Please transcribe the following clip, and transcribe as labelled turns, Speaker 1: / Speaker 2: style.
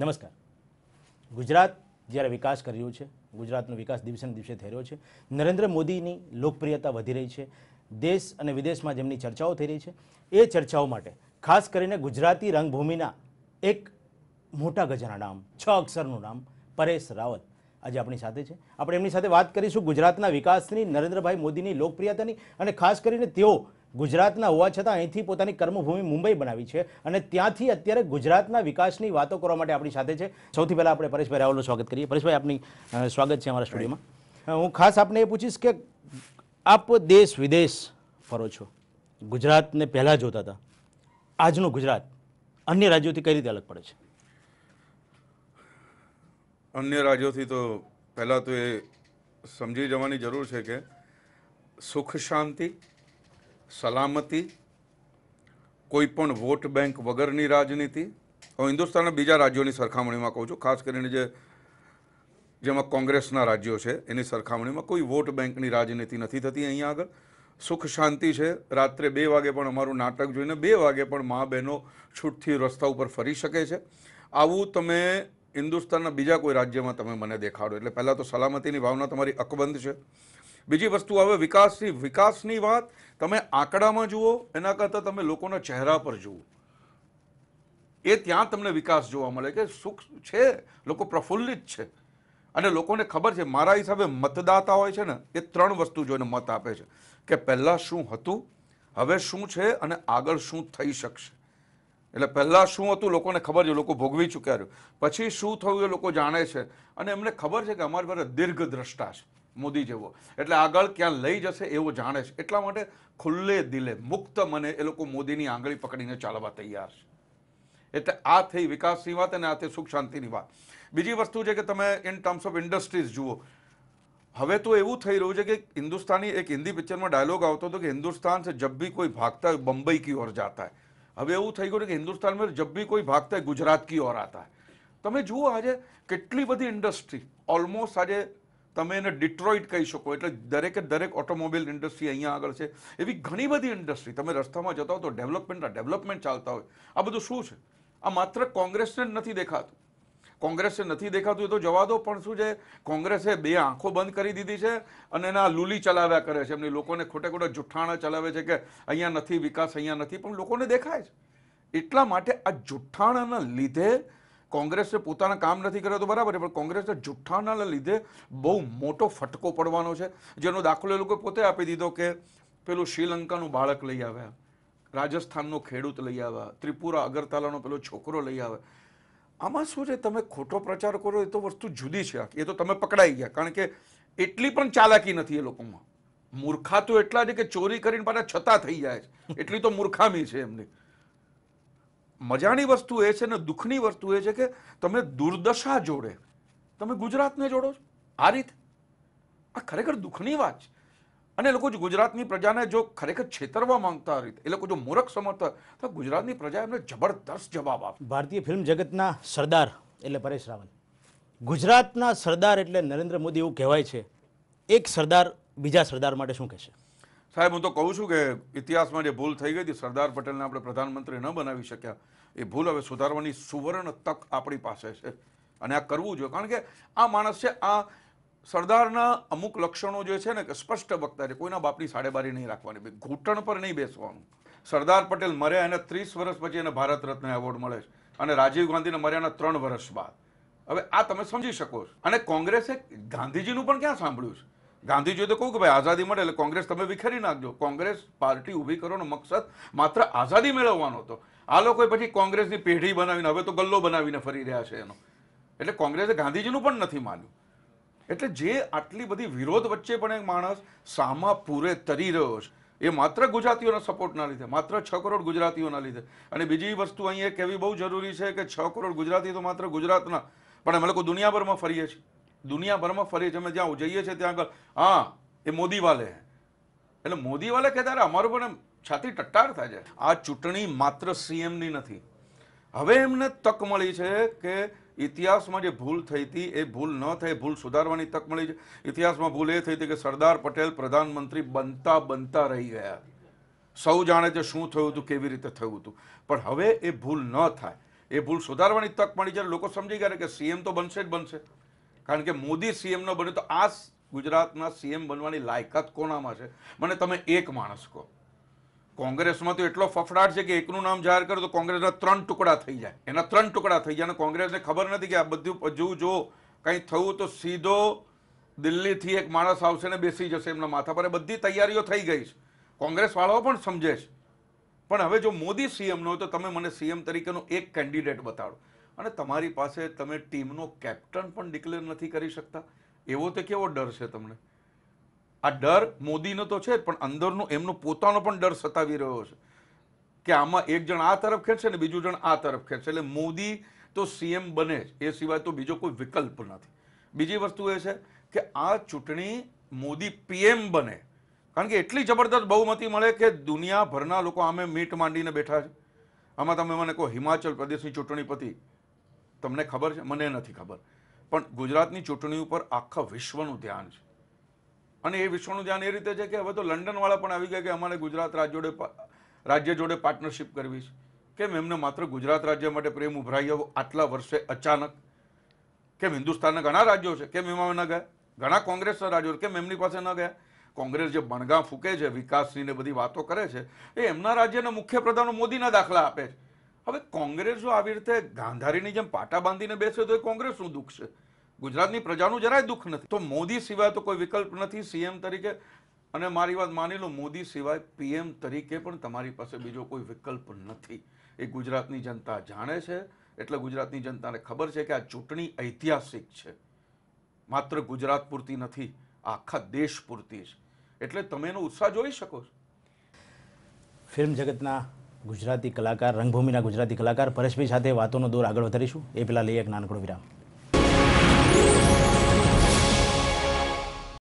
Speaker 1: નમસ્કાર. ગુજરાત જ્યારે વિકાસ કરી રહ્યું છે, ગુજરાતનો વિકાસ દિવસે ને દિવસે થઈ રહ્યો છે, નરેન્દ્ર મોદીની લોકપ્રિયતા વધી રહી છે, દેશ અને વિદેશમાં જેમની ચર્ચાઓ થઈ રહી છે, એ ચર્ચાઓ માટે ખાસ કરીને ગુજરાતી રંગભૂમિના એક મોટા ગજાના નામ, 6 અક્ષરનું નામ પરેશ રાવલ આજે આપણી સાથે છે. આપણે એમની સાથે વાત કરીશું ગુજરાતના વિકાસની, નરેન્દ્રભાઈ મોદીની લોકપ્રિયતાની, અને ખાસ કરીને તેઓ ગુજરાતના હોવા છતાં અહીંથી પોતાની કર્મભૂમિ મુંબઈ બનાવી છે અને ત્યાંથી અત્યારે ગુજરાતના વિકાસની વાતો કરવા માટે આપણી સાથે છે. સૌથી પહેલાં આપણે પરેશભાઈ રાવલનું સ્વાગત કરીએ. પરેશભાઈ, આપની સ્વાગત છે અમારા સ્ટુડિયોમાં. હું ખાસ આપને એ પૂછીશ કે આપ દેશ વિદેશ ફરો છો, ગુજરાતને પહેલાં જોતા હતા, આજનું ગુજરાત અન્ય રાજ્યોથી કઈ રીતે અલગ પડે છે?
Speaker 2: અન્ય રાજ્યોથી તો પહેલાં તો એ સમજી જવાની જરૂર છે કે સુખ શાંતિ, સલામતી, કોઈ પણ વોટ બેંક વગરની રાજનીતિ. હું હિન્દુસ્તાનના બીજા રાજ્યોની સરખામણીમાં કહું છું, ખાસ કરીને જેમાં કોંગ્રેસના રાજ્યો છે એની સરખામણીમાં કોઈ વોટ બેંકની રાજનીતિ નથી થતી અહીંયા આગળ. સુખ શાંતિ છે. રાત્રે 2 વાગે પણ અમારું નાટક જોઈને 2 વાગે પણ મા બહેનો છૂટથી રસ્તા ઉપર ફરી શકે છે. આવું તમે હિન્દુસ્તાનના બીજા કોઈ રાજ્યમાં તમે મને દેખાડો. એટલે પહેલાં તો સલામતીની ભાવના તમારી અકબંધ છે. બીજી વસ્તુ આવે વિકાસની વાત. તમે આંકડામાં જુઓ એના કરતાં તમે લોકોના ચહેરા પર જુઓ, એ ત્યાં તમને વિકાસ જોવા મળે કે સુખ છે, લોકો પ્રફુલ્લિત છે અને લોકોને ખબર છે. મારા હિસાબે મતદાતા હોય છે ને, એ 3 વસ્તુ જોઈને મત આપે છે કે પહેલાં શું હતું, હવે શું છે અને આગળ શું થઈ શકશે. એટલે પહેલાં શું હતું લોકોને ખબર છે, લોકો ભોગવી ચૂક્યા છે. પછી શું થયું એ લોકો જાણે છે અને એમને ખબર છે કે અમારી પાસે દીર્ઘ દ્રષ્ટા છે મોદી જેવો, એટલે આગળ ક્યાં લઈ જશે એવો જાણે છે. એટલા માટે ખુલ્લે દિલે, મુક્ત મને એ લોકો મોદીની આંગળી પકડીને ચાલવા તૈયાર છે. એટલે આ થઈ વિકાસની વાત અને આ થઈ સુખ શાંતિની વાત. બીજી વસ્તુ છે કે તમે ઇન ટર્મ્સ ઓફ ઇન્ડસ્ટ્રીઝ જુઓ. હવે તો એવું થઈ રહ્યું છે કે હિન્દુસ્તાની એક હિન્દી પિક્ચરમાં ડાયલોગ આવતો હતો કે હિન્દુસ્તાન से जब भी कोई भागता है बम्बई की ओर जाता है. હવે એવું થઈ ગયું કે હિન્દુસ્તાન में जब भी कोई भागता है गुजरात की ओर आता है. તમે જુઓ આજે કેટલી બધી ઇન્ડસ્ટ્રી, ઓલમોસ્ટ આજે તમે એને ડિટ્રોઇટ કહી શકો, એટલે દરેક ઓટોમોબાઈલ ઇન્ડસ્ટ્રી અહીંયા આગળ છે. એવી ઘણી બધી ઇન્ડસ્ટ્રી, તમે રસ્તામાં જતા હો તો ડેવલપમેન્ટ ચાલતા હોય. આ બધું શું છે? આ માત્ર કોંગ્રેસને જ નથી દેખાતું. કોંગ્રેસને નથી દેખાતું એ તો જવા દો, પણ શું છે, કોંગ્રેસે 2 આંખો બંધ કરી દીધી છે અને એના લૂલી ચલાવ્યા કરે છે. એમની લોકોને ખોટે ખોટા જુઠ્ઠાણા ચલાવે છે કે અહીંયા નથી વિકાસ, અહીંયા નથી, પણ લોકોને દેખાય છે. એટલા માટે આ જુઠ્ઠાણાના લીધે કોંગ્રેસે પોતાના કામ નથી કર્યા તો બરાબર છે, પણ કોંગ્રેસના જુઠ્ઠાણાના લીધે બહુ મોટો ફટકો પડવાનો છે. જેનો દાખલો એ લોકો પોતે આપી દીધો કે પેલું શ્રીલંકાનું બાળક લઈ આવ્યા, રાજસ્થાનનો ખેડૂત લઈ આવ્યા, ત્રિપુરા અગરતાલાનો પેલો છોકરો લઈ આવ્યા. આમાં શું છે, તમે ખોટો પ્રચાર કરો એ તો વસ્તુ જુદી છે, એ તો તમે પકડાઈ ગયા. કારણ કે એટલી પણ ચાલાકી નથી એ લોકોમાં. મૂર્ખા તો એટલા છે કે ચોરી કરીને પાછા છતાં થઈ જાય છે, એટલી તો મૂર્ખામી છે એમની. મજાની વસ્તુ એ છે ને દુઃખની વસ્તુ એ છે કે તમે દુર્દશા જોડે તમે ગુજરાતને જોડો છો આ રીતે. આ ખરેખર દુઃખની વાત છે. અને એ લોકો જો ગુજરાતની પ્રજાને જો ખરેખર છેતરવા માંગતા રીતે એ લોકો જો મૂર્ખ સમજતા તો ગુજરાતની પ્રજા એમને જબરદસ્ત જવાબ આપે.
Speaker 1: ભારતીય ફિલ્મ જગતના સરદાર એટલે પરેશ રાવલ, ગુજરાતના સરદાર એટલે નરેન્દ્ર મોદી એવું કહેવાય છે. એક સરદાર બીજા સરદાર માટે શું કહેશે?
Speaker 2: સાહેબ, હું તો કહું છું કે ઇતિહાસમાં જે ભૂલ થઈ ગઈ હતી, સરદાર પટેલને આપણે પ્રધાનમંત્રી ન બનાવી શક્યા, એ ભૂલ હવે સુધારવાની સુવર્ણ તક આપણી પાસે છે અને આ કરવું જોઈએ. કારણ કે આ માણસ છે, આ સરદારના અમુક લક્ષણો જે છે ને કે સ્પષ્ટ વક્તા છે. કોઈના બાપની સાડેબારી નહીં રાખવાની, ઘૂંટણ પર નહીં બેસવાનું. સરદાર પટેલ મર્યા એને 30 વર્ષ પછી એને ભારત રત્ન એવોર્ડ મળે છે અને રાજીવ ગાંધીને મર્યાના 3 વર્ષ બાદ. હવે આ તમે સમજી શકો છો. અને કોંગ્રેસે ગાંધીજીનું પણ ક્યાં સાંભળ્યું છે? ગાંધીજીએ તો કહું કે ભાઈ આઝાદી મળે એટલે કોંગ્રેસ તમે વિખેરી નાખજો. કોંગ્રેસ પાર્ટી ઊભી કરવાનો મકસદ માત્ર આઝાદી મેળવવાનો હતો. આ લોકોએ પછી કોંગ્રેસની પેઢી બનાવીને હવે તો ગલ્લો બનાવીને ફરી રહ્યા છે એનો. એટલે કોંગ્રેસે ગાંધીજીનું પણ નથી માન્યું. એટલે જે આટલી બધી વિરોધ વચ્ચે પણ એક માણસ સામા પૂરે તરી રહ્યો છે, એ માત્ર ગુજરાતીઓના સપોર્ટના લીધે, માત્ર 6 કરોડ ગુજરાતીઓના લીધે. અને બીજી વસ્તુ અહીં એ કહેવી બહુ જરૂરી છે કે 6 કરોડ ગુજરાતી તો માત્ર ગુજરાતના, પણ અમે લોકો દુનિયાભરમાં ફરીએ છીએ. દુનિયાભરમાં ફરીએ છીએ. અમે જ્યાં જઈએ છીએ ત્યાં આગળ હા એ મોદી વાલે હે, એટલે મોદી વાલે કહેતા અમારું પણ છાતી ટટ્ટાર થાય છે. આ ચૂંટણી માત્ર સીએમની નથી. હવે એમને તક મળી છે કે ઇતિહાસમાં જે ભૂલ થઈ હતી એ ભૂલ ન થઈ, ભૂલ સુધારવાની તક મળી છે. ઇતિહાસમાં ભૂલ એ થઈ હતી કે સરદાર પટેલ પ્રધાનમંત્રી બનતા રહી ગયા. સૌ જાણે છે શું થયું હતું, કેવી રીતે થયું હતું, પણ હવે એ ભૂલ ન થાય. એ ભૂલ સુધારવાની તક મળી જ્યારે લોકો સમજી ગયા કે સીએમ તો બનશે જ બનશે. કારણ કે મોદી સીએમ ન બને તો આ ગુજરાતના સીએમ બનવાની લાયકાત કોનામાં છે? મને તમે એક માણસ કહો. કોંગ્રેસમાં તો એટલો ફફડાટ છે કે એકનું નામ જાહેર કરો તો કોંગ્રેસના 3 ટુકડા થઈ જાય, એના 3 ટુકડા થઈ જાય. અને કોંગ્રેસને ખબર નથી કે આ બધું જો કંઈ થયું તો સીધો દિલ્હીથી એક માણસ આવશે ને બેસી જશે એમના માથા પર. બધી તૈયારીઓ થઈ ગઈ છે, કોંગ્રેસ વાળાઓ પણ સમજે છે. પણ હવે જો મોદી સીએમ ન હોય તો તમે મને સીએમ તરીકેનો એક કેન્ડિડેટ બતાડો, અને તમારી પાસે તમે ટીમનો કેપ્ટન પણ ડિક્લેર નથી કરી શકતા. એવો તો કેવો ડર છે તમને? આ ડર મોદીનો તો છે, પણ અંદરનો એમનો પોતાનો પણ ડર સતાવી રહ્યો છે કે આમાં એક જણ આ તરફ ખેંચશે ને બીજું જણ આ તરફ ખેંચશે. એટલે મોદી તો સીએમ બને જ, એ સિવાય તો બીજો કોઈ વિકલ્પ નથી. બીજી વસ્તુ એ છે કે આ ચૂંટણી મોદી પીએમ બને, કારણ કે એટલી જબરદસ્ત બહુમતી મળે કે દુનિયાભરના લોકો આમે મીટ માંડીને બેઠા છે. આમાં તમે મને કહો હિમાચલ પ્રદેશની ચૂંટણી પતી, તમને ખબર છે? મને નથી ખબર. પણ ગુજરાતની ચૂંટણી ઉપર આખા વિશ્વનું ધ્યાન છે. અને એ વિશ્વનું ધ્યાન એ રીતે છે કે હવે તો લંડનવાળા પણ આવી ગયા કે અમારે ગુજરાત રાજ્ય જોડે પાર્ટનરશિપ કરવી છે. કેમ એમને માત્ર ગુજરાત રાજ્ય માટે પ્રેમ ઉભરાયો આટલા વર્ષે અચાનક? કેમ હિન્દુસ્તાનના ઘણા રાજ્યો છે, કેમ એમાં ન ગયા? ઘણા કોંગ્રેસના રાજ્યો કેમ એમની પાસે ન ગયા? કોંગ્રેસ જે બણગા ફૂકે છે, વિકાસની ને બધી વાતો કરે છે, એ એમના રાજ્યના મુખ્ય પ્રધાનો મોદીના દાખલા આપે છે. હવે કોંગ્રેસ જો આવી રીતે ગાંધારીની જેમ પાટા બાંધીને બેસે તો એ કોંગ્રેસનું દુઃખ છે, ગુજરાતની પ્રજાનું જરાય દુઃખ નથી. તો મોદી સિવાય તો કોઈ વિકલ્પ નથી સીએમ તરીકે. અને મારી વાત માની લો, મોદી સિવાય પીએમ તરીકે પણ તમારી પાસે બીજો કોઈ વિકલ્પ નથી. એ ગુજરાતની જનતા જાણે છે. એટલે ગુજરાતની જનતાને ખબર છે કે આ ચૂંટણી ઐતિહાસિક છે, માત્ર ગુજરાત પૂરતી નથી, આખા દેશ પૂરતી છે. એટલે તમે એનો ઉત્સાહ જોઈ શકો છો.
Speaker 1: ફિલ્મ જગતના ગુજરાતી કલાકાર, રંગભૂમિના ગુજરાતી કલાકાર પરેશભાઈ સાથે વાતોનો દોર આગળ વધારીશું. એ પહેલાં લઈએ એક નાનકડો વિરામ.